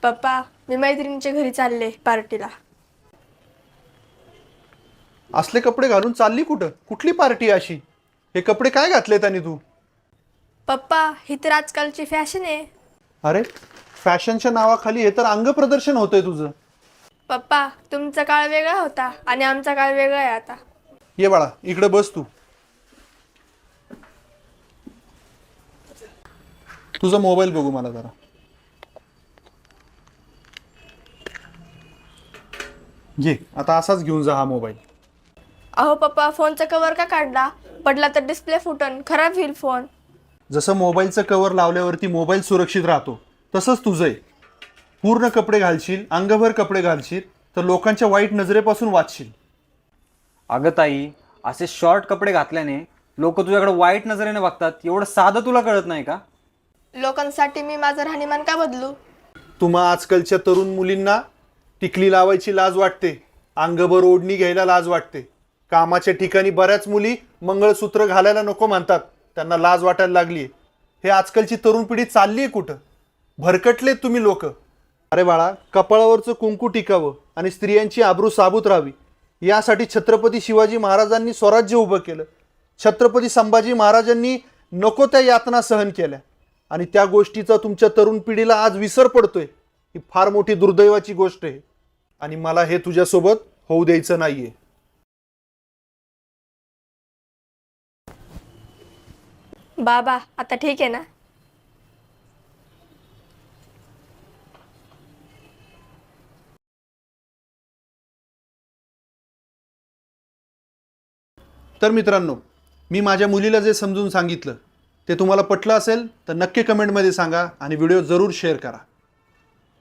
पप्पा, मी मैत्रिणीच्या घरी चालले पार्टीला. असले कपडे घालून चालली कुठं? कुठली पार्टी अशी? हे कपडे काय घातले त्यांनी तू? पप्पा, ही तर आजकालची फॅशन आहे. अरे, फॅशनच्या नावाखाली हे तर अंग प्रदर्शन होतंय तुझं. पप्पा, तुमचा काळ वेगळा होता आणि आमचा काळ वेगळा आहे आता. ये बाळा, इकडे बस तू. तुझा मोबाईल बघू मला जरा. घे, आता असाच घेऊन जा हा मोबाईल. अहो पप्पा, फोनचा कव्हर का काढला? पडला तर डिस्प्ले फुटन, खराब होईल फोन. जसं मोबाईलचं कव्हर लावल्यावरती मोबाईल सुरक्षित राहतो, तसंच तुझं आहे. पूर्ण कपडे घालशील, अंगभर कपडे घालशील तर लोकांच्या वाईट नजरेपासून वाचशील. अगं ताई, असे शॉर्ट कपडे घातल्याने लोक तुझ्याकडे वाईट नजरेने बघतात. एवढं साधं तुला कळत नाही का? लोकांसाठी मी माझं राहणीमान का बदलू? तुम्हा आजकालच्या तरुण मुलींना टिकली लावायची लाज वाटते, अंगभर ओढणी घ्यायला लाज वाटते. कामाच्या ठिकाणी बऱ्याच मुली मंगळसूत्र घालायला नको म्हणतात, त्यांना लाज वाटायला लागली. हे आजकालची तरुण पिढी चालली आहे कुठं? भरकटलेत तुम्ही लोक. अरे बाळा, कपाळावरचं कुंकू टिकावं आणि स्त्रियांची आबरू साबूत राहावी यासाठी छत्रपती शिवाजी महाराजांनी स्वराज्य उभं केलं. छत्रपती संभाजी महाराजांनी नको त्या यातना सहन केल्या आणि त्या गोष्टीचा तुमच्या तरुण पिढीला आज विसर पडतोय. ही फार मोठी दुर्दैवाची गोष्ट आहे आणि मला हे तुझ्यासोबत होऊ द्यायचं नाहीये. बाबा, आता ठीक आहे ना? तर मित्रांनो, मी माझ्या मुलीला जे समजून सांगितलं ते तुम्हाला पटलं असेल तर नक्की कमेंटमध्ये सांगा आणि व्हिडिओ जरूर शेअर करा.